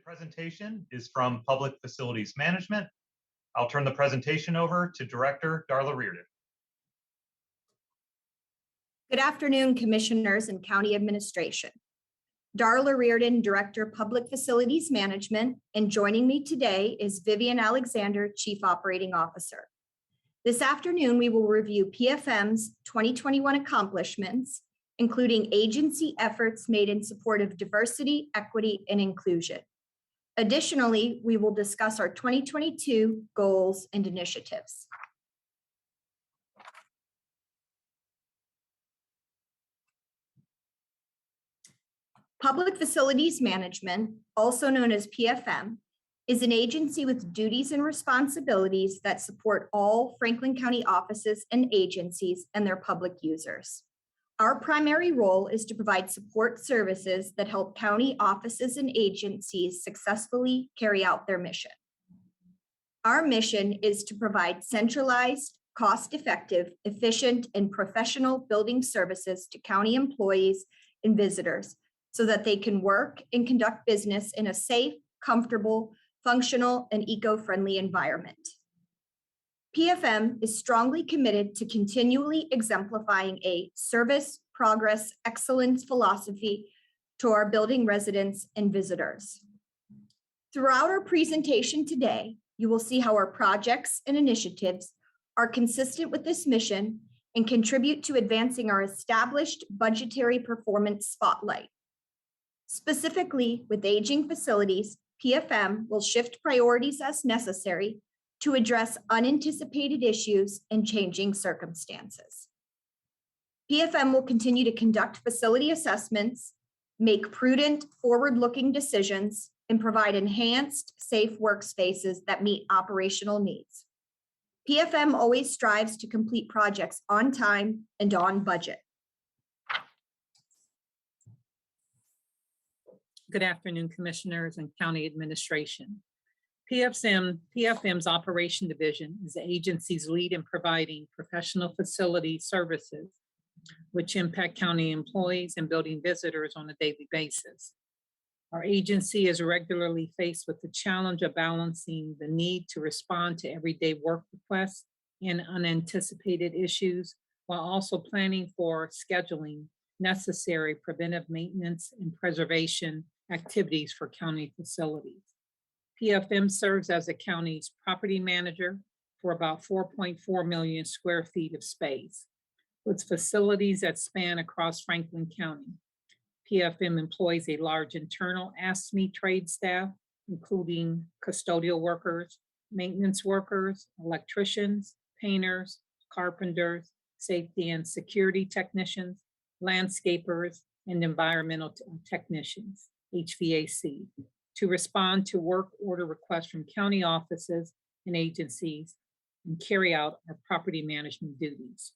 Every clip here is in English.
presentation is from Public Facilities Management. I'll turn the presentation over to Director Darla Reardon. Good afternoon, Commissioners and County Administration. Darla Reardon, Director, Public Facilities Management, and joining me today is Vivian Alexander, Chief Operating Officer. This afternoon, we will review PFM's 2021 accomplishments, including agency efforts made in support of diversity, equity, and inclusion. Additionally, we will discuss our 2022 goals and initiatives. Public Facilities Management, also known as PFM, is an agency with duties and responsibilities that support all Franklin County offices and agencies and their public users. Our primary role is to provide support services that help county offices and agencies successfully carry out their mission. Our mission is to provide centralized, cost-effective, efficient, and professional building services to county employees and visitors so that they can work and conduct business in a safe, comfortable, functional, and eco-friendly environment. PFM is strongly committed to continually exemplifying a service, progress, excellence philosophy to our building residents and visitors. Throughout our presentation today, you will see how our projects and initiatives are consistent with this mission and contribute to advancing our established budgetary performance spotlight. Specifically, with aging facilities, PFM will shift priorities as necessary to address unanticipated issues and changing circumstances. PFM will continue to conduct facility assessments, make prudent, forward-looking decisions, and provide enhanced, safe workspaces that meet operational needs. PFM always strives to complete projects on time and on budget. Good afternoon, Commissioners and County Administration. PFM's Operation Division is the agency's lead in providing professional facility services, which impact county employees and building visitors on a daily basis. Our agency is regularly faced with the challenge of balancing the need to respond to everyday work requests and unanticipated issues, while also planning for scheduling necessary preventive maintenance and preservation activities for county facilities. PFM serves as the county's property manager for about 4.4 million square feet of space, with facilities that span across Franklin County. PFM employs a large internal ASME trade staff, including custodial workers, maintenance workers, electricians, painters, carpenters, safety and security technicians, landscapers, and environmental technicians, HVAC, to respond to work order requests from county offices and agencies and carry out our property management duties.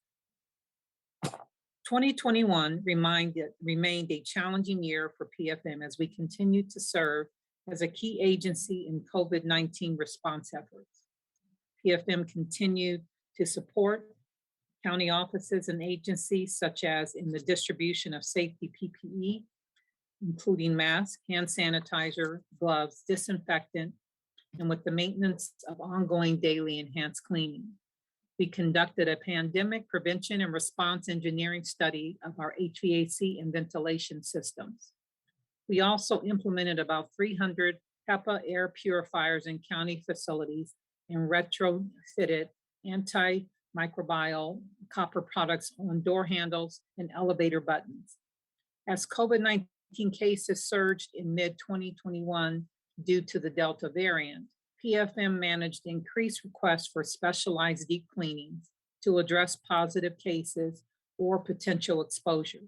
2021 remained a challenging year for PFM as we continued to serve as a key agency in COVID-19 response efforts. PFM continued to support county offices and agencies, such as in the distribution of safety PPE, including masks, hand sanitizer, gloves, disinfectant, and with the maintenance of ongoing daily enhanced cleaning. We conducted a pandemic prevention and response engineering study of our HVAC and ventilation systems. We also implemented about 300 HEPA air purifiers in county facilities and retrofitted antimicrobial copper products on door handles and elevator buttons. As COVID-19 cases surged in mid-2021 due to the Delta variant, PFM managed increased requests for specialized deep cleanings to address positive cases or potential exposure.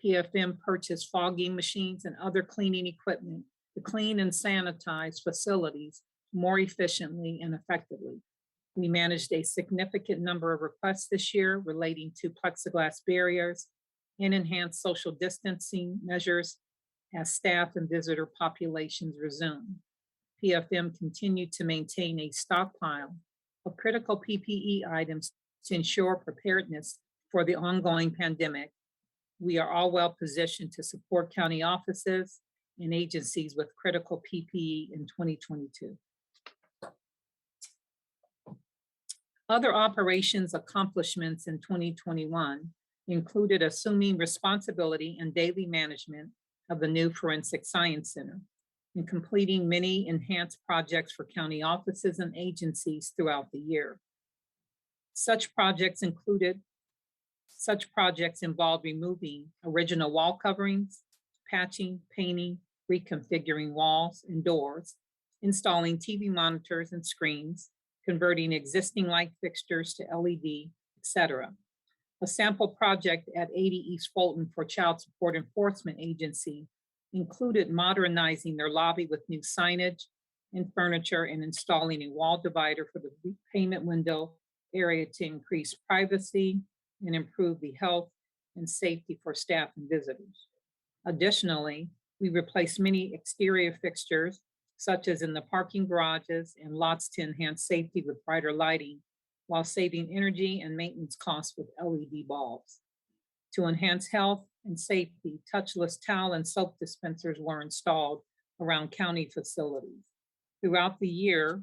PFM purchased fogging machines and other cleaning equipment to clean and sanitize facilities more efficiently and effectively. We managed a significant number of requests this year relating to plexiglass barriers and enhanced social distancing measures as staff and visitor populations resumed. PFM continued to maintain a stockpile of critical PPE items to ensure preparedness for the ongoing pandemic. We are all well positioned to support county offices and agencies with critical PPE in 2022. Other operations accomplishments in 2021 included assuming responsibility and daily management of the new Forensic Science Center and completing many enhanced projects for county offices and agencies throughout the year. Such projects involved removing original wall coverings, patching, painting, reconfiguring walls and doors, installing TV monitors and screens, converting existing light fixtures to LED, etc. A sample project at 80 East Fulton for Child Support Enforcement Agency included modernizing their lobby with new signage and furniture and installing a wall divider for the payment window area to increase privacy and improve the health and safety for staff and visitors. Additionally, we replaced many exterior fixtures, such as in the parking garages and lots to enhance safety with brighter lighting, while saving energy and maintenance costs with LED bulbs. To enhance health and safety, touchless towel and soap dispensers were installed around county facilities. Throughout the year,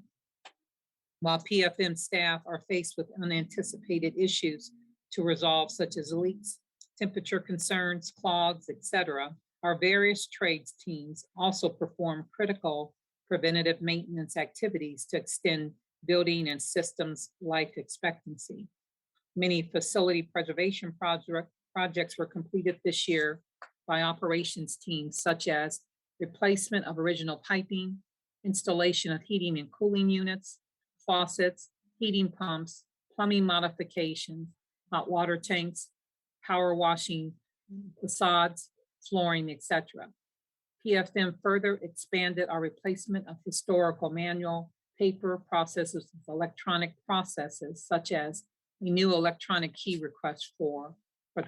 while PFM staff are faced with unanticipated issues to resolve, such as leaks, temperature concerns, clogs, etc., our various trades teams also perform critical preventative maintenance activities to extend building and systems life expectancy. Many facility preservation projects were completed this year by operations teams, such as replacement of original piping, installation of heating and cooling units, faucets, heating pumps, plumbing modifications, hot water tanks, power washing facades, flooring, etc. PFM further expanded our replacement of historical manual paper processes with electronic processes, such as a new electronic key request for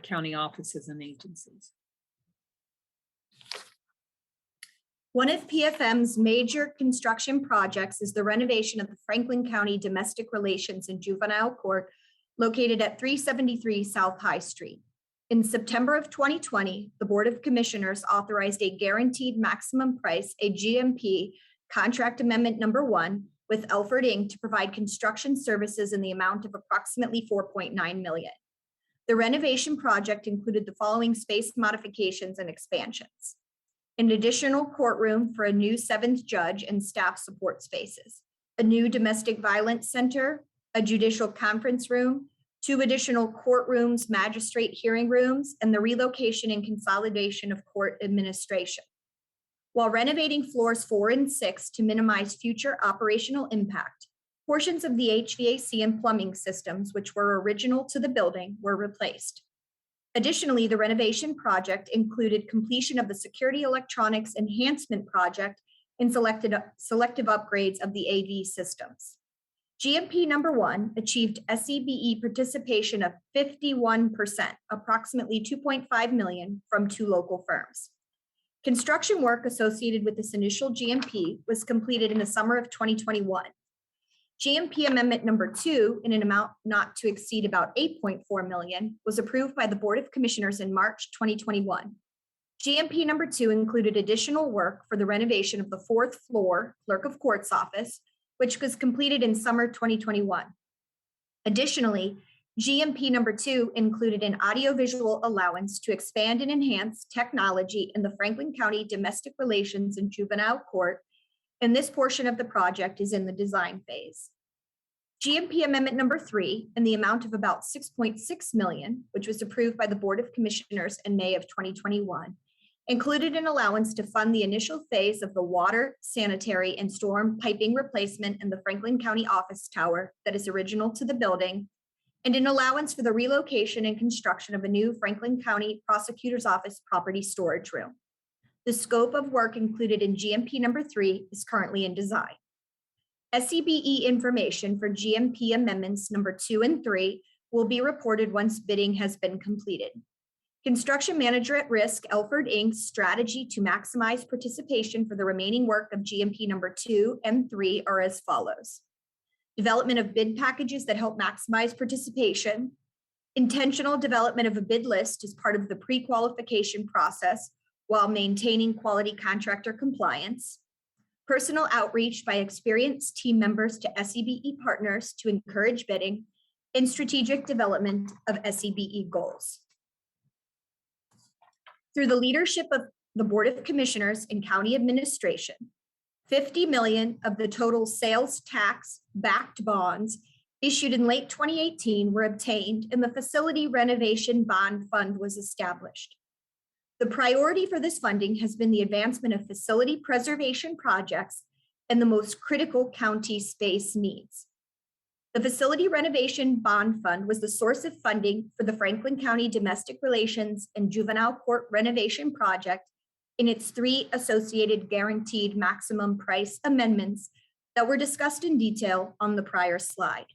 county offices and agencies. One of PFM's major construction projects is the renovation of the Franklin County Domestic Relations and Juvenile Court located at 373 South High Street. In September of 2020, the Board of Commissioners authorized a guaranteed maximum price, a GMP, contract amendment number 1 with Elford Inc. to provide construction services in the amount of approximately $4.9 million. The renovation project included the following space modifications and expansions: an additional courtroom for a new 7th judge and staff support spaces, a new domestic violence center, a judicial conference room, 2 additional courtrooms, magistrate hearing rooms, and the relocation and consolidation of court administration. While renovating floors 4 and 6 to minimize future operational impact, portions of the HVAC and plumbing systems, which were original to the building, were replaced. Additionally, the renovation project included completion of the security electronics enhancement project and selective upgrades of the AV systems. GMP number 1 achieved SEBE participation of 51%, approximately $2.5 million from 2 local firms. Construction work associated with this initial GMP was completed in the summer of 2021. GMP amendment number 2, in an amount not to exceed about $8.4 million, was approved by the Board of Commissioners in March 2021. GMP number 2 included additional work for the renovation of the 4th floor Clerk of Court's office, which was completed in summer 2021. Additionally, GMP number 2 included an audiovisual allowance to expand and enhance technology in the Franklin County Domestic Relations and Juvenile Court, and this portion of the project is in the design phase. GMP amendment number 3, in the amount of about $6.6 million, which was approved by the Board of Commissioners in May of 2021, included an allowance to fund the initial phase of the water, sanitary, and storm piping replacement in the Franklin County office tower that is original to the building, and an allowance for the relocation and construction of a new Franklin County Prosecutor's Office property storage room. The scope of work included in GMP number 3 is currently in design. SEBE information for GMP amendments number 2 and 3 will be reported once bidding has been completed. Construction manager at risk, Elford Inc.'s strategy to maximize participation for the remaining work of GMP number 2 and 3 are as follows: development of bid packages that help maximize participation, intentional development of a bid list as part of the pre-qualification process, while maintaining quality contractor compliance, personal outreach by experienced team members to SEBE partners to encourage bidding, and strategic development of SEBE goals. Through the leadership of the Board of Commissioners and County Administration, 50 million of the total sales tax backed bonds issued in late 2018 were obtained and the Facility Renovation Bond Fund was established. The priority for this funding has been the advancement of facility preservation projects and the most critical county space needs. The Facility Renovation Bond Fund was the source of funding for the Franklin County Domestic Relations and Juvenile Court Renovation Project in its 3 associated guaranteed maximum price amendments that were discussed in detail on the prior slide.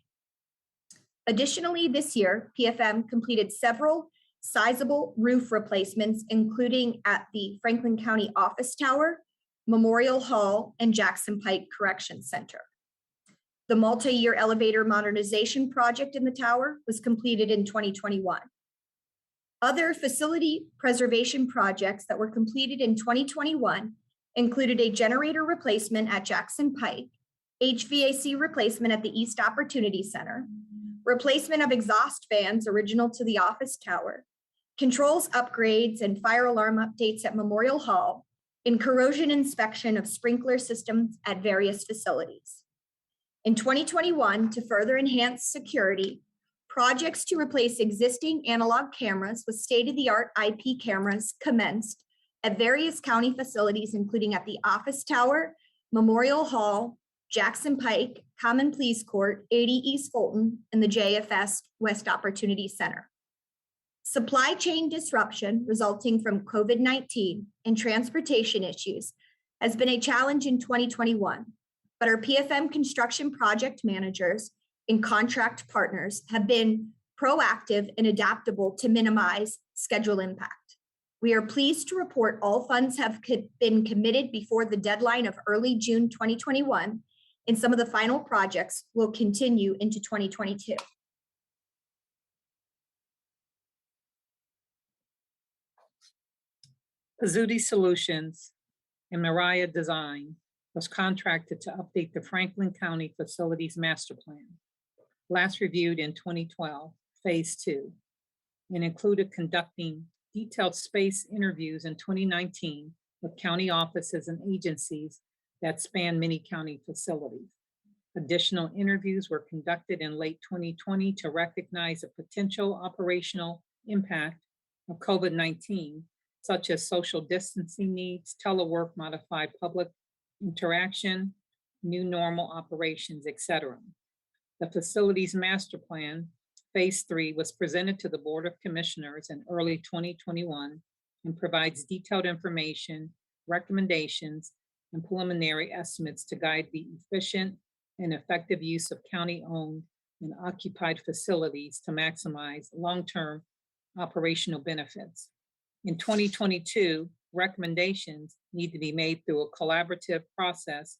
Additionally, this year, PFM completed several sizable roof replacements, including at the Franklin County Office Tower, Memorial Hall, and Jackson Pike Correction Center. The multi-year elevator modernization project in the tower was completed in 2021. Other facility preservation projects that were completed in 2021 included a generator replacement at Jackson Pike, HVAC replacement at the East Opportunity Center, replacement of exhaust fans original to the office tower, controls upgrades and fire alarm updates at Memorial Hall, and corrosion inspection of sprinkler systems at various facilities. In 2021, to further enhance security, projects to replace existing analog cameras with state-of-the-art IP cameras commenced at various county facilities, including at the Office Tower, Memorial Hall, Jackson Pike, Common Pleas Court, 80 East Fulton, and the JFS West Opportunity Center. Supply chain disruption resulting from COVID-19 and transportation issues has been a challenge in 2021, but our PFM construction project managers and contract partners have been proactive and adaptable to minimize schedule impact. We are pleased to report all funds have been committed before the deadline of early June 2021, and some of the final projects will continue into 2022. Pizzuti Solutions and Mariah Design was contracted to update the Franklin County Facilities Master Plan, last reviewed in 2012, Phase 2, and included conducting detailed space interviews in 2019 with county offices and agencies that span many county facilities. Additional interviews were conducted in late 2020 to recognize the potential operational impact of COVID-19, such as social distancing needs, telework, modified public interaction, new normal operations, etc. The Facilities Master Plan, Phase 3, was presented to the Board of Commissioners in early 2021 and provides detailed information, recommendations, and preliminary estimates to guide the efficient and effective use of county-owned and occupied facilities to maximize long-term operational benefits. In 2022, recommendations need to be made through a collaborative process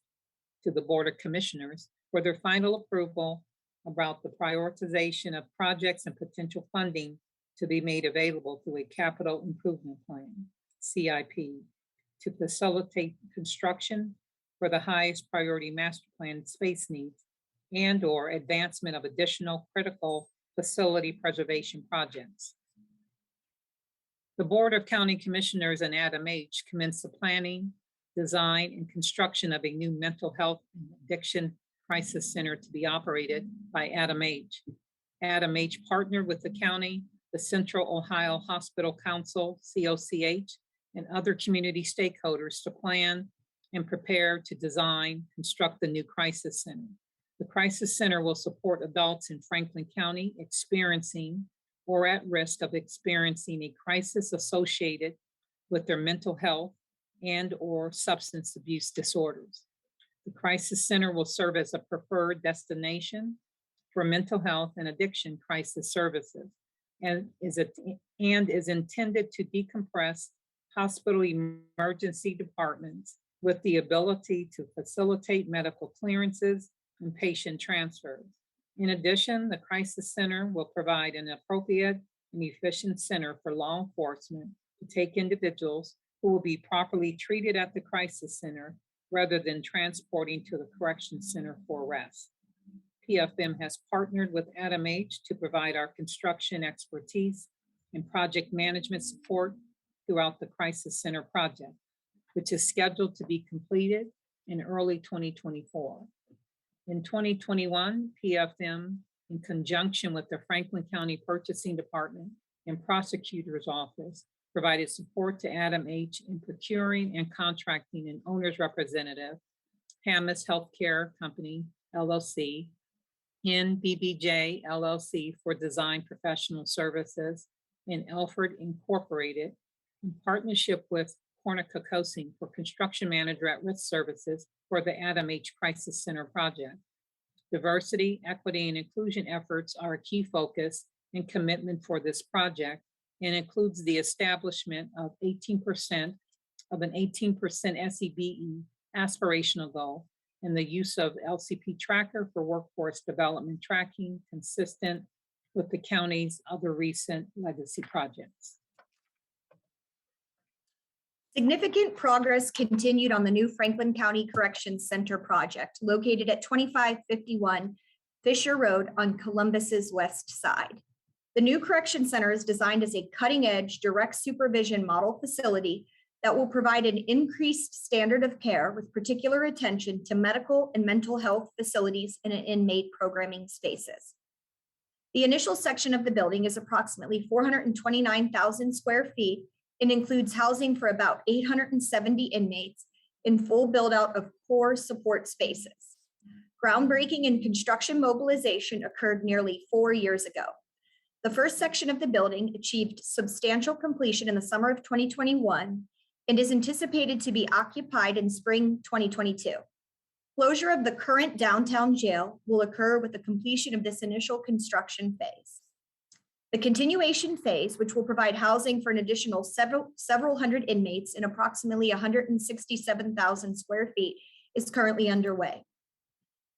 to the Board of Commissioners for their final approval about the prioritization of projects and potential funding to be made available through a capital improvement plan, CIP, to facilitate construction for the highest priority master plan space needs and/or advancement of additional critical facility preservation projects. The Board of County Commissioners and ADAMH commenced the planning, design, and construction of a new mental health and addiction crisis center to be operated by ADAMH. ADAMH partnered with the county, the Central Ohio Hospital Council, COCH, and other community stakeholders to plan and prepare to design, construct the new crisis center. The crisis center will support adults in Franklin County experiencing or at risk of experiencing a crisis associated with their mental health and/or substance abuse disorders. The crisis center will serve as a preferred destination for mental health and addiction crisis services and is intended to decompress hospital emergency departments with the ability to facilitate medical clearances and patient transfers. In addition, the crisis center will provide an appropriate and efficient center for law enforcement to take individuals who will be properly treated at the crisis center rather than transporting to the correction center for arrest. PFM has partnered with ADAMH to provide our construction expertise and project management support throughout the crisis center project, which is scheduled to be completed in early 2024. In 2021, PFM, in conjunction with the Franklin County Purchasing Department and Prosecutor's Office, provided support to ADAMH in procuring and contracting an owner's representative, Hamas Healthcare Company, LLC, NBBJ, LLC for design professional services, and Elford Incorporated, in partnership with Cornicocosing for construction manager at risk services for the ADAMH Crisis Center project. Diversity, equity, and inclusion efforts are a key focus and commitment for this project, and includes the establishment of 18% of an 18% SEBE aspirational goal and the use of LCP tracker for workforce development tracking consistent with the county's other recent legacy projects. Significant progress continued on the new Franklin County Corrections Center project located at 2551 Fisher Road on Columbus's west side. The new correction center is designed as a cutting-edge direct supervision model facility that will provide an increased standard of care with particular attention to medical and mental health facilities and inmate programming spaces. The initial section of the building is approximately 429,000 square feet and includes housing for about 870 inmates in full build-out of core support spaces. Groundbreaking and construction mobilization occurred nearly 4 years ago. The first section of the building achieved substantial completion in the summer of 2021 and is anticipated to be occupied in spring 2022. Closure of the current downtown jail will occur with the completion of this initial construction phase. The continuation phase, which will provide housing for an additional several hundred inmates in approximately 167,000 square feet, is currently underway.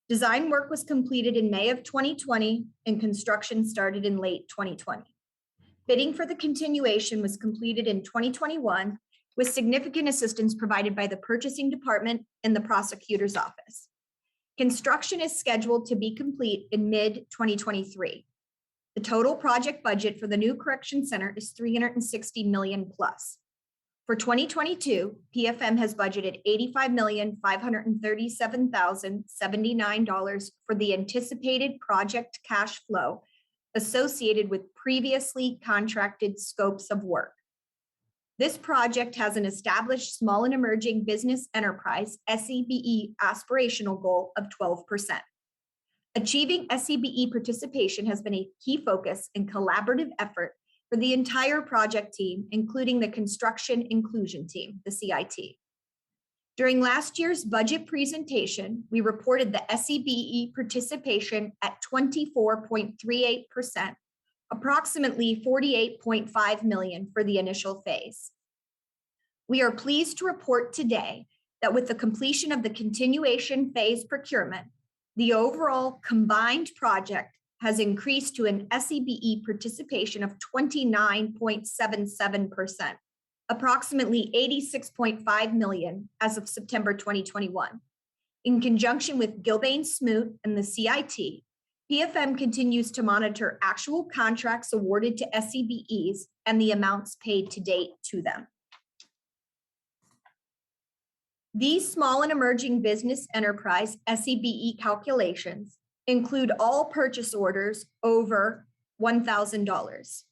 Design work was completed in May of 2020 and construction started in late 2020. Bidding for the continuation was completed in 2021 with significant assistance provided by the Purchasing Department and the Prosecutor's Office. Construction is scheduled to be complete in mid-2023. The total project budget for the new correction center is $360 million plus. For 2022, PFM has budgeted $85,537,079 for the anticipated project cash flow associated with previously contracted scopes of work. This project has an established small and emerging business enterprise SEBE aspirational goal of 12%. Achieving SEBE participation has been a key focus and collaborative effort for the entire project team, including the construction inclusion team, the CIT. During last year's budget presentation, we reported the SEBE participation at 24.38%, approximately $48.5 million for the initial phase. We are pleased to report today that with the completion of the continuation phase procurement, the overall combined project has increased to an SEBE participation of 29.77%, approximately $86.5 million as of September 2021. In conjunction with Gilbane Smoot and the CIT, PFM continues to monitor actual contracts awarded to SEBEs and the amounts paid to date to them. These small and emerging business enterprise SEBE calculations include all purchase orders over $1,000.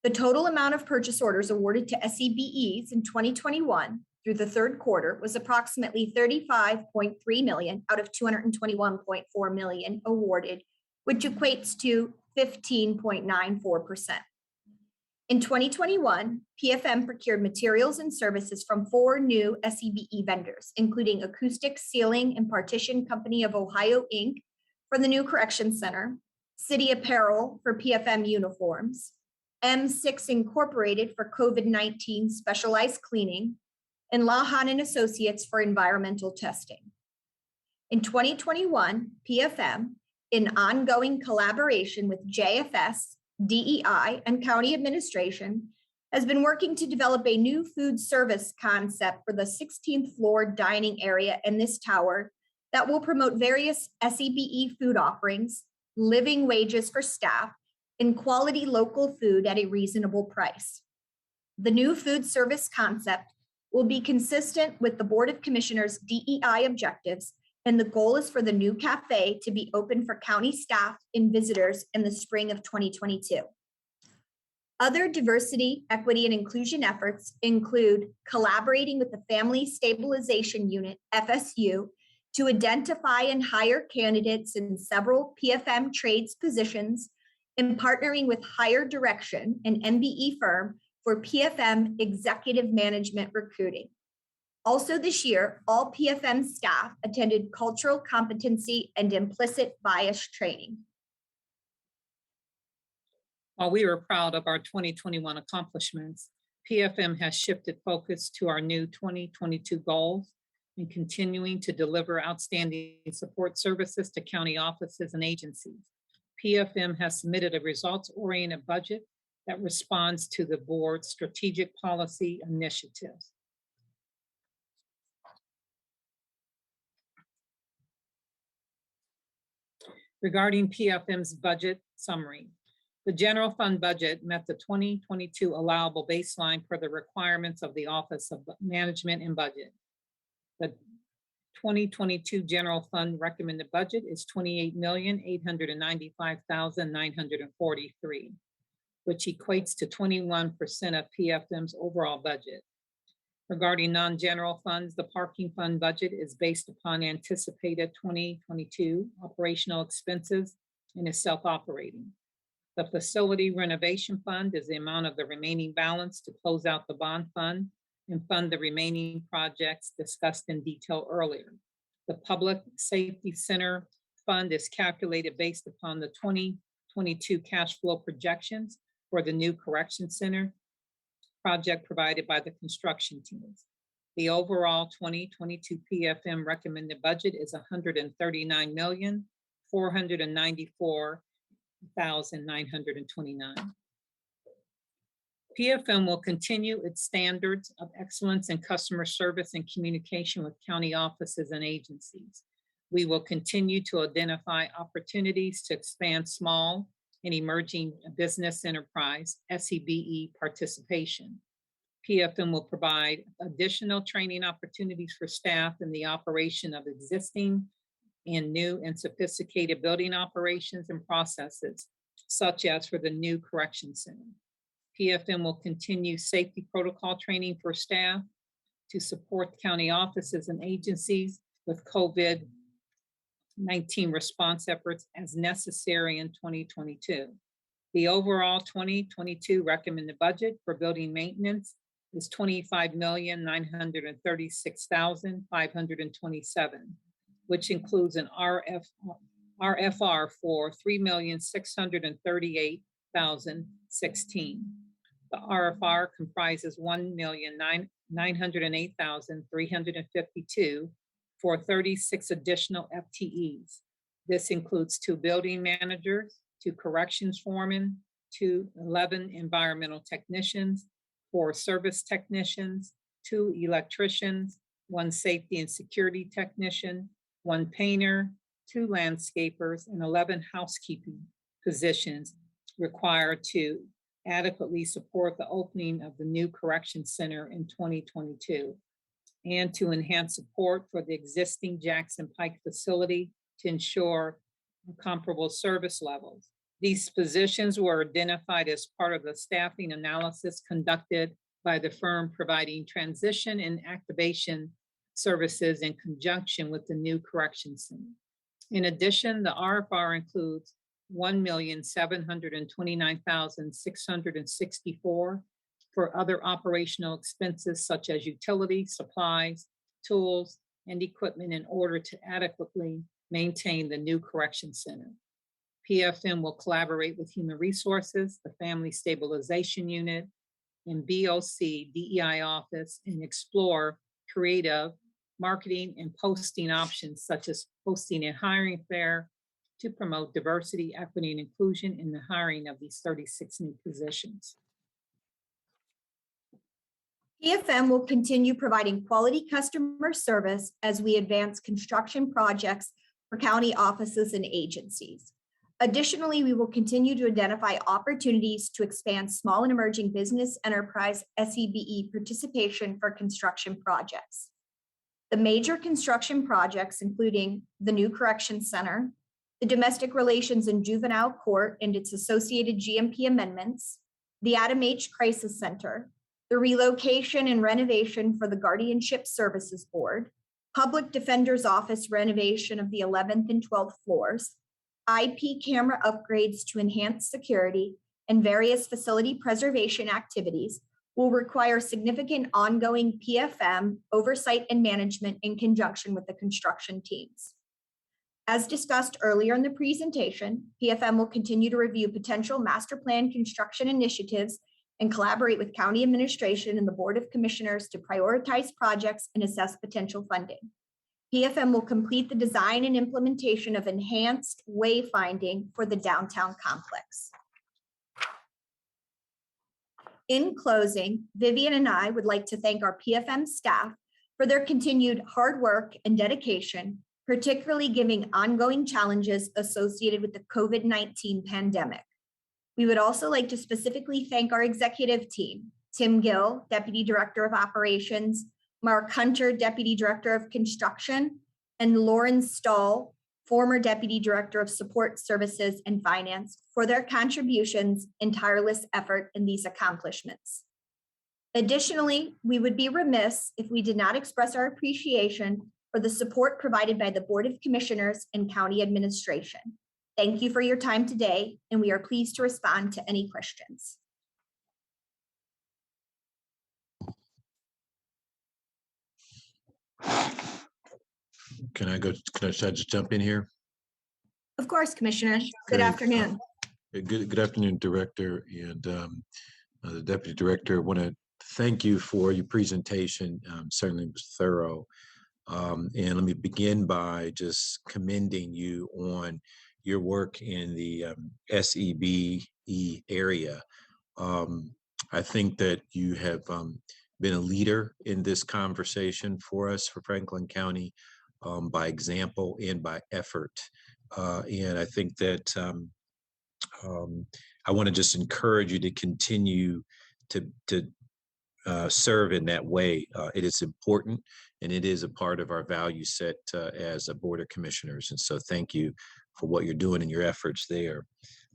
The total amount of purchase orders awarded to SEBEs in 2021 through the third quarter was approximately $35.3 million out of $221.4 million awarded, which equates to 15.94%. In 2021, PFM procured materials and services from 4 new SEBE vendors, including Acoustic Ceiling and Partition Company of Ohio, Inc., for the new correction center, City Apparel for PFM uniforms, M6 Incorporated for COVID-19 specialized cleaning, and Lahan and Associates for environmental testing. In 2021, PFM, in ongoing collaboration with JFS, DEI, and County Administration, has been working to develop a new food service concept for the 16th floor dining area in this tower that will promote various SEBE food offerings, living wages for staff, and quality local food at a reasonable price. The new food service concept will be consistent with the Board of Commissioners' DEI objectives, and the goal is for the new cafe to be open for county staff and visitors in the spring of 2022. Other diversity, equity, and inclusion efforts include collaborating with the Family Stabilization Unit, FSU, to identify and hire candidates in several PFM trades positions, and partnering with Higher Direction, an MBE firm, for PFM executive management recruiting. Also this year, all PFM staff attended cultural competency and implicit bias training. While we were proud of our 2021 accomplishments, PFM has shifted focus to our new 2022 goals and continuing to deliver outstanding support services to county offices and agencies. PFM has submitted a results-oriented budget that responds to the board's strategic policy initiatives. Regarding PFM's budget summary, the general fund budget met the 2022 allowable baseline for the requirements of the Office of Management and Budget. The 2022 general fund recommended budget is $28,895,943, which equates to 21% of PFM's overall budget. Regarding non-general funds, the parking fund budget is based upon anticipated 2022 operational expenses and is self-operating. The facility renovation fund is the amount of the remaining balance to close out the bond fund and fund the remaining projects discussed in detail earlier. The Public Safety Center fund is calculated based upon the 2022 cash flow projections for the new correction center project provided by the construction teams. The overall 2022 PFM recommended budget is $139,494,929. PFM will continue its standards of excellence in customer service and communication with county offices and agencies. We will continue to identify opportunities to expand small and emerging business enterprise, SEBE participation. PFM will provide additional training opportunities for staff in the operation of existing and new and sophisticated building operations and processes, such as for the new correction center. PFM will continue safety protocol training for staff to support county offices and agencies with COVID-19 response efforts as necessary in 2022. The overall 2022 recommended budget for building maintenance is $25,936,527, which includes an RFR for $3,638,016. The RFR comprises $1,908,352 for 36 additional FTEs. This includes 2 building managers, 2 corrections foremen, 11 environmental technicians, 4 service technicians, 2 electricians, 1 safety and security technician, 1 painter, 2 landscapers, and 11 housekeeping positions required to adequately support the opening of the new correction center in 2022, and to enhance support for the existing Jackson Pike facility to ensure comparable service levels. These positions were identified as part of the staffing analysis conducted by the firm providing transition and activation services in conjunction with the new correction center. In addition, the RFR includes $1,729,664 for other operational expenses such as utilities, supplies, tools, and equipment in order to adequately maintain the new correction center. PFM will collaborate with Human Resources, the Family Stabilization Unit, and BOC DEI office and explore creative marketing and posting options such as hosting a hiring fair to promote diversity, equity, and inclusion in the hiring of these 36 new positions. PFM will continue providing quality customer service as we advance construction projects for county offices and agencies. Additionally, we will continue to identify opportunities to expand small and emerging business enterprise SEBE participation for construction projects. The major construction projects, including the new correction center, the domestic relations and juvenile court and its associated GMP amendments, the ADAMH Crisis Center, the relocation and renovation for the Guardianship Services Board, Public Defender's Office renovation of the 11th and 12th floors, IP camera upgrades to enhance security, and various facility preservation activities will require significant ongoing PFM oversight and management in conjunction with the construction teams. As discussed earlier in the presentation, PFM will continue to review potential master plan construction initiatives and collaborate with county administration and the Board of Commissioners to prioritize projects and assess potential funding. PFM will complete the design and implementation of enhanced wayfinding for the downtown complex. In closing, Vivian and I would like to thank our PFM staff for their continued hard work and dedication, particularly given ongoing challenges associated with the COVID-19 pandemic. We would also like to specifically thank our executive team, Tim Gill, Deputy Director of Operations, Mark Hunter, Deputy Director of Construction, and Lauren Stahl, former Deputy Director of Support Services and Finance, for their contributions and tireless effort in these accomplishments. Additionally, we would be remiss if we did not express our appreciation for the support provided by the Board of Commissioners and County Administration. Thank you for your time today, and we are pleased to respond to any questions. Can I just jump in here? Of course, Commissioner. Good Great. afternoon. Good afternoon, Director and the Deputy Director. I want to thank you for your presentation. Certainly was thorough. And let me begin by just commending you on your work in the SEBE area. I think that you have been a leader in this conversation for us, for Franklin County, by example and by effort. And I think that I want to just encourage you to continue to serve in that way. It is important, and it is a part of our value set as a Board of Commissioners. And so thank you for what you're doing and your efforts there.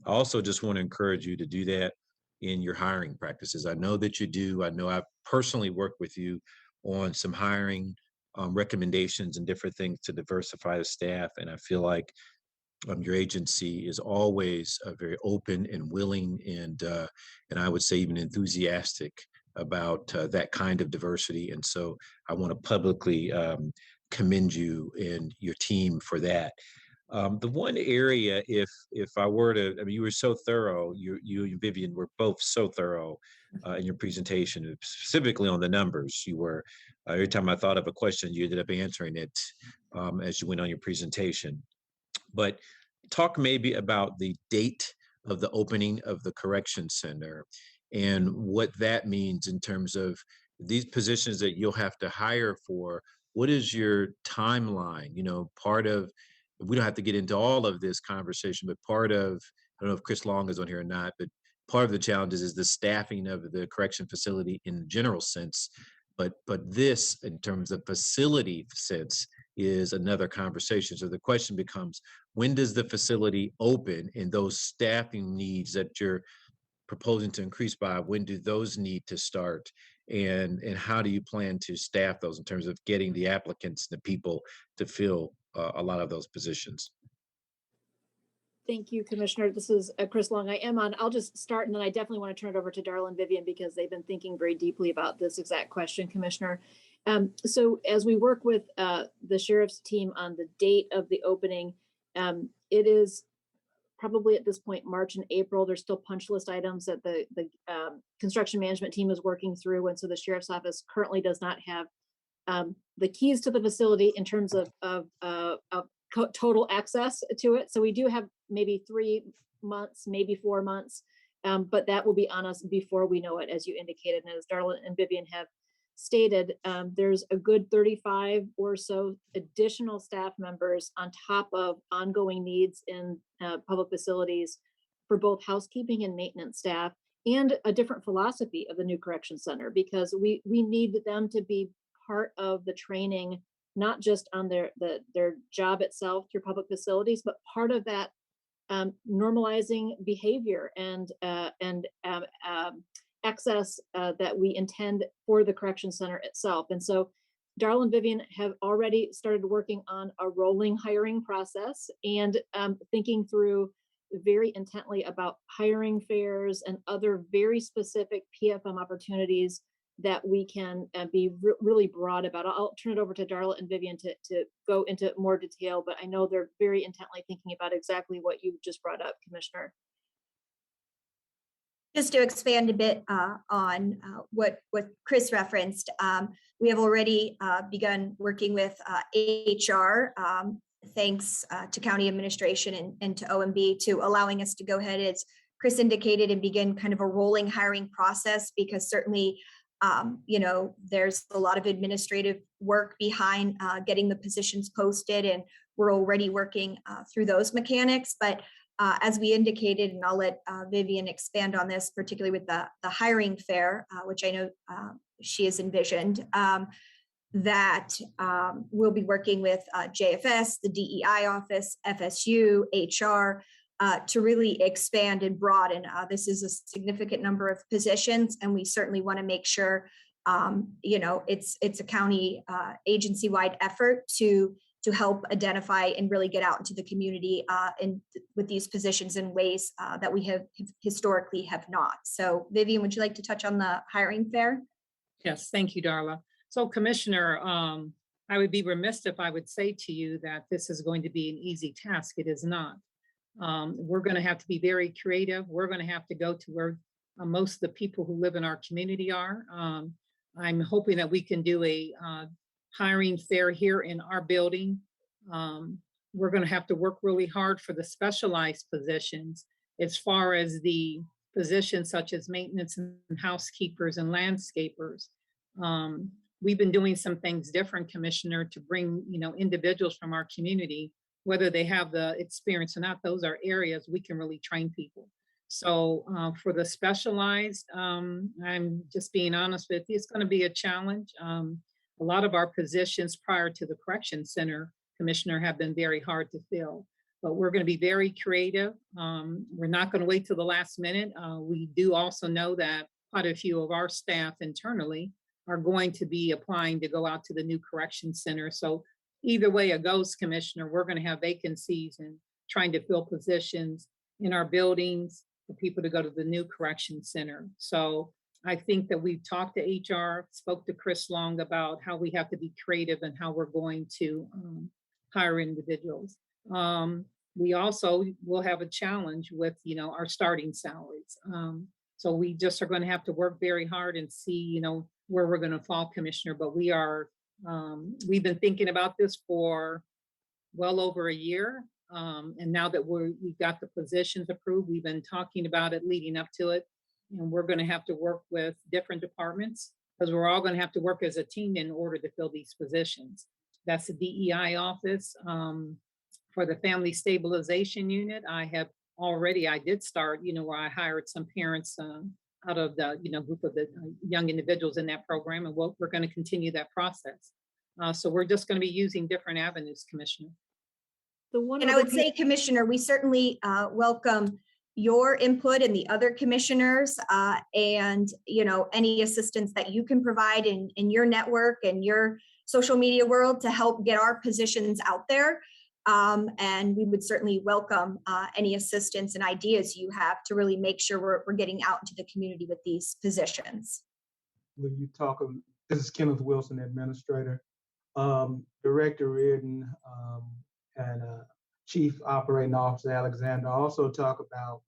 I also just want to encourage you to do that in your hiring practices. I know that you do. I know I've personally worked with you on some hiring recommendations and different things to diversify the staff. And I feel like your agency is always very open and willing and I would say even enthusiastic about that kind of diversity. And so I want to publicly commend you and your team for that. The one area, if I were to, I mean, you were so thorough, you and Vivian were both so thorough in your presentation, specifically on the numbers. You were, every time I thought of a question, you ended up answering it as you went on your presentation. But talk maybe about the date of the opening of the correction center and what that means in terms of these positions that you'll have to hire for. What is your timeline? You know, part of, we don't have to get into all of this conversation, but part of, I don't know if Chris Long is on here or not, but part of the challenges is the staffing of the correction facility in the general sense. But this, in terms of facility sense, is another conversation. So the question becomes, when does the facility open, and those staffing needs that you're proposing to increase by, when do those need to start? And how do you plan to staff those in terms of getting the applicants, the people to fill a lot of those positions? Thank you, Commissioner. This is Chris Long. I am on. I'll just start, and then I definitely want to turn it over to Darla and Vivian because they've been thinking very deeply about this exact question, Commissioner. So as we work with the sheriff's team on the date of the opening, it is probably at this point March and April. There's still punch list items that the construction management team is working through, and so the sheriff's office currently does not have the keys to the facility in terms of total access to it. So we do have maybe 3 months, maybe 4 months, but that will be on us before we know it, as you indicated. And as Darla and Vivian have stated, there's a good 35 or so additional staff members on top of ongoing needs in public facilities for both housekeeping and maintenance staff, and a different philosophy of the new correction center, because we need them to be part of the training, not just on their job itself through public facilities, but part of that normalizing behavior and access that we intend for the correction center itself. And so Darla and Vivian have already started working on a rolling hiring process and thinking through very intently about hiring fairs and other very specific PFM opportunities that we can be really broad about. I'll turn it over to Darla and Vivian to go into more detail, but I know they're very intently thinking about exactly what you just brought up, Commissioner. Just to expand a bit on what Chris referenced, we have already begun working with HR, thanks to county administration and to OMB, to allowing us to go ahead, as Chris indicated, and begin kind of a rolling hiring process, because certainly there's a lot of administrative work behind getting the positions posted, and we're already working through those mechanics. But as we indicated, and I'll let Vivian expand on this, particularly with the hiring fair, which I know she has envisioned, that we'll be working with JFS, the DEI office, FSU, HR, to really expand and broaden. This is a significant number of positions, and we certainly want to make sure, it's a county agency-wide effort to help identify and really get out into the community with these positions in ways that we have historically have not. So Vivian, would you like to touch on the hiring fair? Yes, thank you, Darla. So Commissioner, I would be remiss if I would say to you that this is going to be an easy task. It is not. We're going to have to be very creative. We're going to have to go to where most of the people who live in our community are. I'm hoping that we can do a hiring fair here in our building. We're going to have to work really hard for the specialized positions, as far as the positions such as maintenance and housekeepers and landscapers. We've been doing some things different, Commissioner, to bring individuals from our community, whether they have the experience or not. Those are areas we can really train people. So for the specialized, I'm just being honest with you, it's going to be a challenge. A lot of our positions prior to the correction center, Commissioner, have been very hard to fill, but we're going to be very creative. We're not going to wait till the last minute. We do also know that quite a few of our staff internally are going to be applying to go out to the new correction center. So either way it goes, Commissioner, we're going to have vacancies and trying to fill positions in our buildings for people to go to the new correction center. So I think that we've talked to HR, spoke to Chris Long about how we have to be creative and how we're going to hire individuals. We also will have a challenge with, our starting salaries. So we just are going to have to work very hard and see, where we're going to fall, Commissioner. But we are, we've been thinking about this for well over a year. And now that we've got the positions approved, we've been talking about it leading up to it. And we're going to have to work with different departments, because we're all going to have to work as a team in order to fill these positions. That's the DEI office. For the family stabilization unit, I did start, where I hired some parents out of the, group of the young individuals in that program, and we're going to continue that process. So we're just going to be using different avenues, Commissioner. And I would say, Commissioner, we certainly welcome your input and the other commissioners, and any assistance that you can provide in your network and your social media world to help get our positions out there. And we would certainly welcome any assistance and ideas you have to really make sure we're getting out into the community with these positions. Will you talk? This is Kenneth Wilson, Administrator. Director Reardon and Chief Operating Officer Alexander also talk about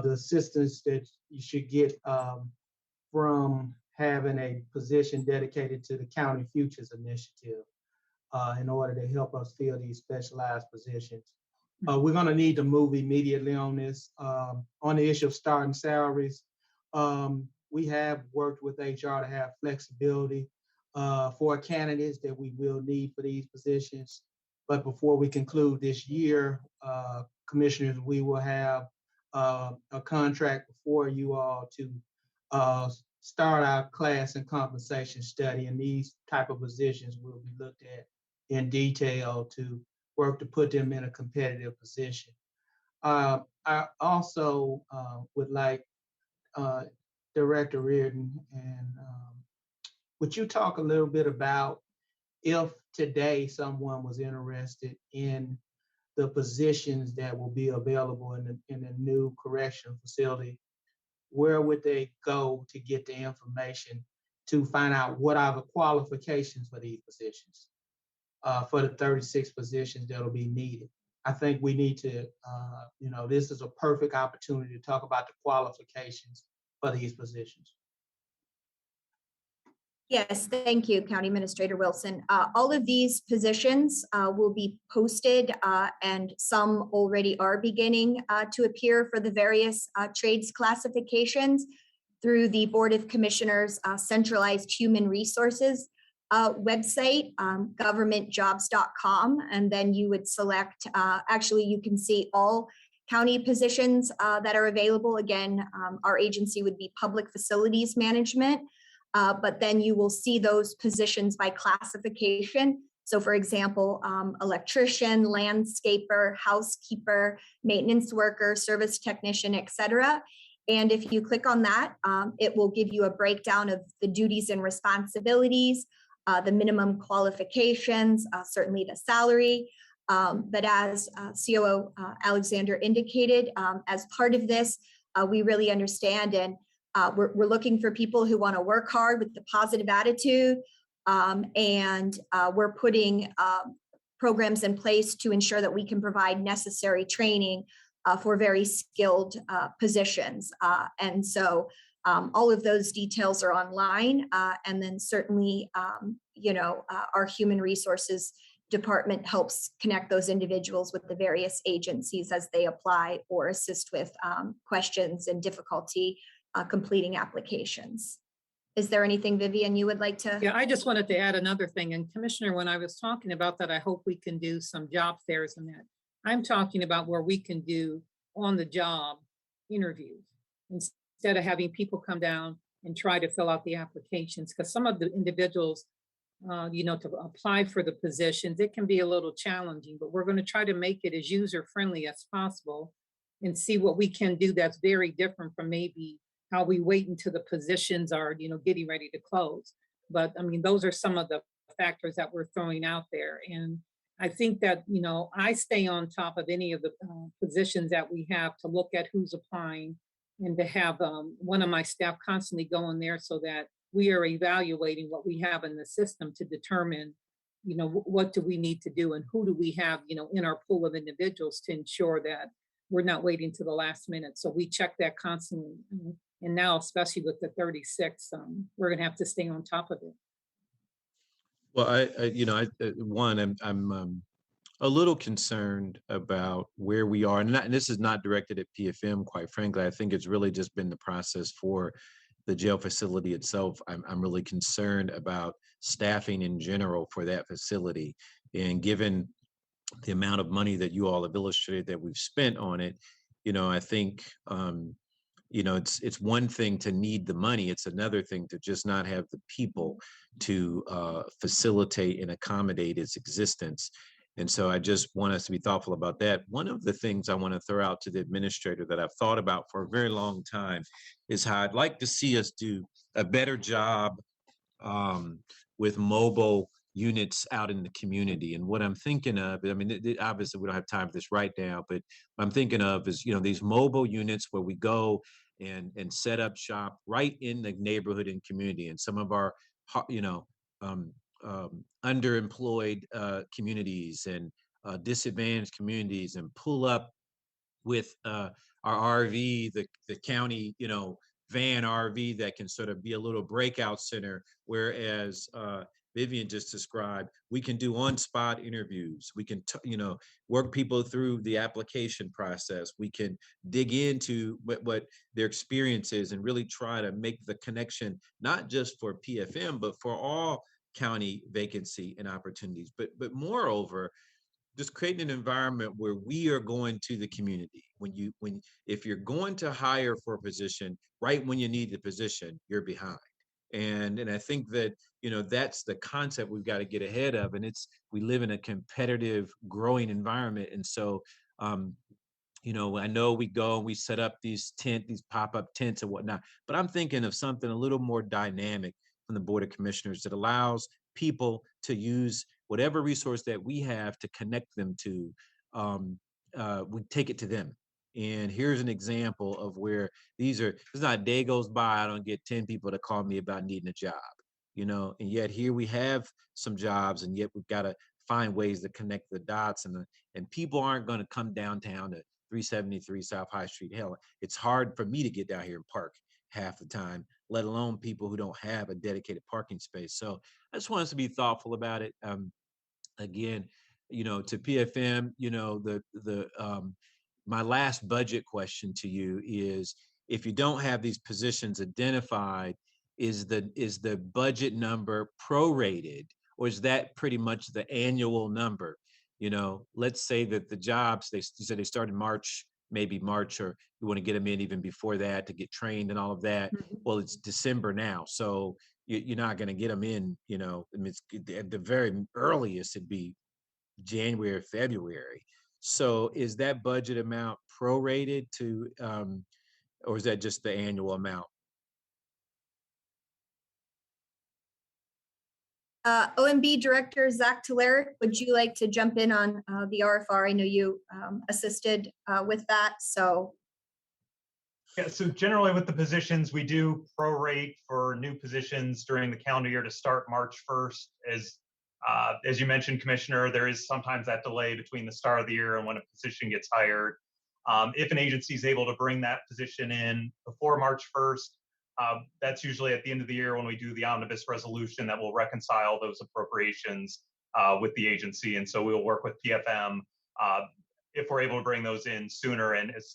the assistance that you should get from having a position dedicated to the County Futures Initiative in order to help us fill these specialized positions. We're going to need to move immediately on this, on the issue of starting salaries. we have worked with HR to have flexibility for candidates that we will need for these positions. But before we conclude this year, commissioners, we will have a contract before you all to start our class and compensation study, and these type of positions will be looked at in detail to work to put them in a competitive position. I also would like Director Reardon, and would you talk a little bit about if today someone was interested in the positions that will be available in the new correctional facility, where would they go to get the information to find out what are the qualifications for these positions, for the 36 positions that'll be needed? I think we need to, this is a perfect opportunity to talk about the qualifications for these positions. Yes, thank you, County Administrator Wilson. All of these positions will be posted, and some already are beginning to appear for the various trades classifications through the Board of Commissioners centralized human resources website, governmentjobs.com, and then you would select, actually you can see all county positions that are available. Again, our agency would be Public Facilities Management. But then you will see those positions by classification. So for example, electrician, landscaper, housekeeper, maintenance worker, service technician, etc. And if you click on that, it will give you a breakdown of the duties and responsibilities, the minimum qualifications, certainly the salary. But as COO Alexander indicated, as part of this, we really understand and we're looking for people who want to work hard with the positive attitude, and we're putting programs in place to ensure that we can provide necessary training for very skilled positions. And so all of those details are online, and then certainly, our human resources department helps connect those individuals with the various agencies as they apply or assist with questions and difficulty completing applications. Is there anything, Vivian, you would like to? Yeah, I just wanted to add another thing. And Commissioner, when I was talking about that, I hope we can do some job fairs and that. I'm talking about where we can do on-the-job interviews instead of having people come down and try to fill out the applications. Because some of the individuals, to apply for the positions, it can be a little challenging, but we're going to try to make it as user-friendly as possible and see what we can do that's very different from maybe how we wait until the positions are, getting ready to close. But I mean, those are some of the factors that we're throwing out there. And I think that, I stay on top of any of the positions that we have to look at who's applying and to have one of my staff constantly go in there so that we are evaluating what we have in the system to determine, what do we need to do and who do we have, in our pool of individuals to ensure that we're not waiting to the last minute. So we check that constantly. And now, especially with the 36, we're going to have to stay on top of it. Well, I'm a little concerned about where we are, and this is not directed at PFM. Quite frankly, I think it's really just been the process for the jail facility itself. I'm really concerned about staffing in general for that facility, and given the amount of money that you all have illustrated that we've spent on it, I think. It's one thing to need the money. It's another thing to just not have the people to facilitate and accommodate its existence. And so I just want us to be thoughtful about that. One of the things I want to throw out to the administrator that I've thought about for a very long time is how I'd like to see us do a better job with mobile units out in the community. And what I'm thinking of, obviously we don't have time for this right now, but what I'm thinking of is, these mobile units where we go and set up shop right in the neighborhood and community. And some of our, underemployed communities and disadvantaged communities, and pull up with our RV, the county, van RV that can sort of be a little breakout center, whereas Vivian just described, we can do on-spot interviews. We can, work people through the application process. We can dig into what their experience is and really try to make the connection, not just for PFM, but for all county vacancy and opportunities. But moreover, just creating an environment where we are going to the community. If you're going to hire for a position, right when you need the position, you're behind. And I think that, that's the concept we've got to get ahead of. And we live in a competitive, growing environment. And so, I know we go and we set up these pop-up tents and whatnot, but I'm thinking of something a little more dynamic from the Board of Commissioners that allows people to use whatever resource that we have to connect them to. We take it to them. And here's an example of where there's not a day goes by I don't get 10 people to call me about needing a job, and yet here we have some jobs, and yet we've got to find ways to connect the dots, and people aren't going to come downtown to 373 South High Street. Hell, it's hard for me to get down here and park half the time, let alone people who don't have a dedicated parking space. So I just want us to be thoughtful about it. Again, to PFM, my last budget question to you is, if you don't have these positions identified, is the budget number prorated, or is that pretty much the annual number? Let's say that the jobs, you said they start in March, maybe March, or you want to get them in even before that to get trained and all of that. Well, it's December now, so you're not going to get them in, it's at the very earliest, it'd be January or February. So is that budget amount prorated to, or is that just the annual amount? OMB Director Zach Telerik, would you like to jump in on the RFR? I know you assisted with that, so. Yeah, so generally with the positions, we do prorate for new positions during the calendar year to start March 1st. As you mentioned, Commissioner, there is sometimes that delay between the start of the year and when a position gets hired. If an agency is able to bring that position in before March 1st, that's usually at the end of the year when we do the omnibus resolution that will reconcile those appropriations with the agency. And so we'll work with PFM if we're able to bring those in sooner. And as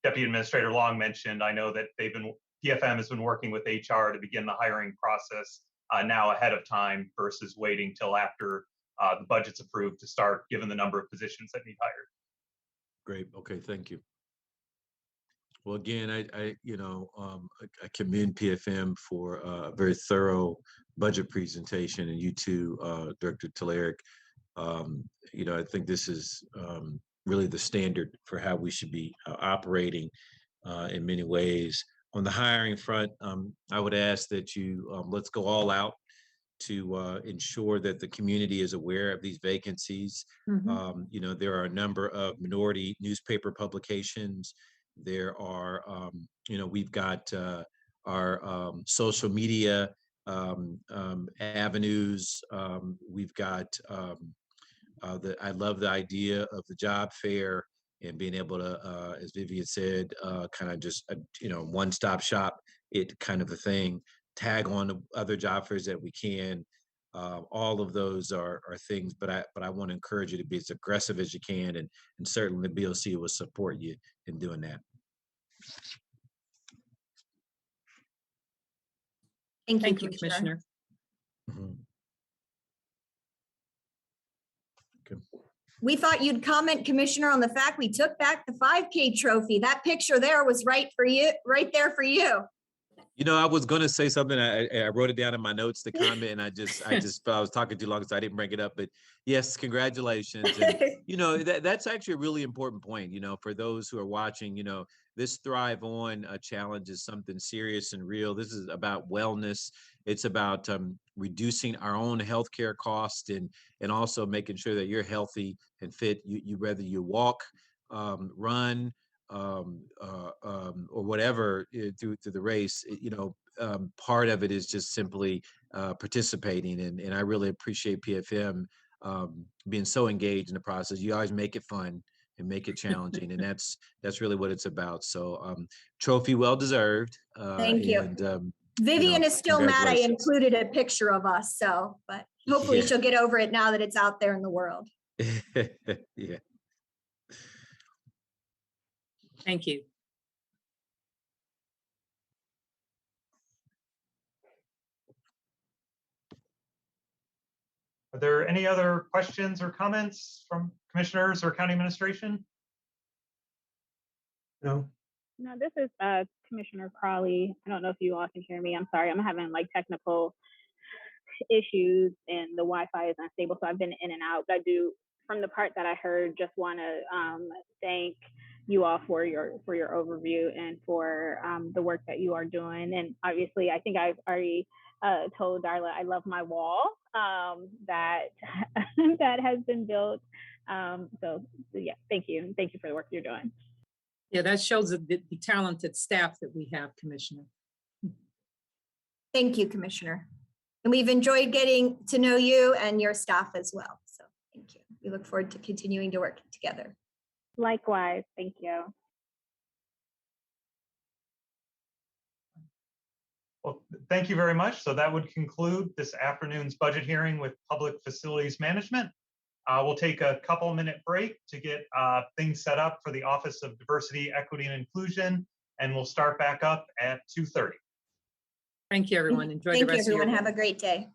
Deputy Administrator Long mentioned, I know that PFM has been working with HR to begin the hiring process now ahead of time versus waiting till after the budget's approved to start, given the number of positions that need hired. Great. Okay. Thank you. Well, again, I commend PFM for a very thorough budget presentation, and you too, Director Telerik. I think this is really the standard for how we should be operating in many ways. On the hiring front, I would ask that you let's go all out to ensure that the community is aware of these vacancies. There are a number of minority newspaper publications. There are, we've got our social media avenues. We've got I love the idea of the job fair and being able to, as Vivian said, kind of just one-stop shop, it kind of a thing. Tag on to other job fairs that we can. All of those are things, but I want to encourage you to be as aggressive as you can, and certainly the BOC will support you in doing that. Thank you, you, Commissioner. Okay. We thought you'd comment, Commissioner, on the fact we took back the 5K trophy. That picture there was right there for you. I was going to say something. I wrote it down in my notes to comment, and I was talking too long, so I didn't bring it up. But yes, congratulations. And, that's actually a really important point, for those who are watching. This Thrive On challenge is something serious and real. This is about wellness. It's about reducing our own healthcare costs and also making sure that you're healthy and fit. Whether you walk, run, or whatever through the race, part of it is just simply participating, and I really appreciate PFM being so engaged in the process. You always make it fun and make it challenging, and that's really what it's about. So trophy well deserved. Thank you. And Vivian is still mad I congratulations. included a picture of us, so, but hopefully Yeah. she'll get over it now that it's out there in the world. Yeah. Thank you. Are there any other questions or comments from commissioners or county administration? No, No, this is Commissioner Crawley. I don't know if you all can hear me. I'm sorry. I'm having like technical issues and the Wi-Fi is unstable, so I've been in and out. But I do, from the part that I heard, just want to thank you all for your overview and for the work that you are doing. And obviously, I think I've already told Darla I love my wall that that has been built. So yeah, thank you for the work you're doing. Yeah, that shows the talented staff that we have, Commissioner. Thank you, Commissioner. And we've enjoyed getting to know you and your staff as well. So thank you. We look forward to continuing to work together. Likewise, thank you. Well, thank you very much. So that would conclude this afternoon's budget hearing with Public Facilities Management. We'll take a couple-minute break to get things set up for the Office of Diversity, Equity, and Inclusion, and we'll start back up at 2:30. Thank you, everyone. Enjoy the Thank you, rest of your everyone. day. Have a great day.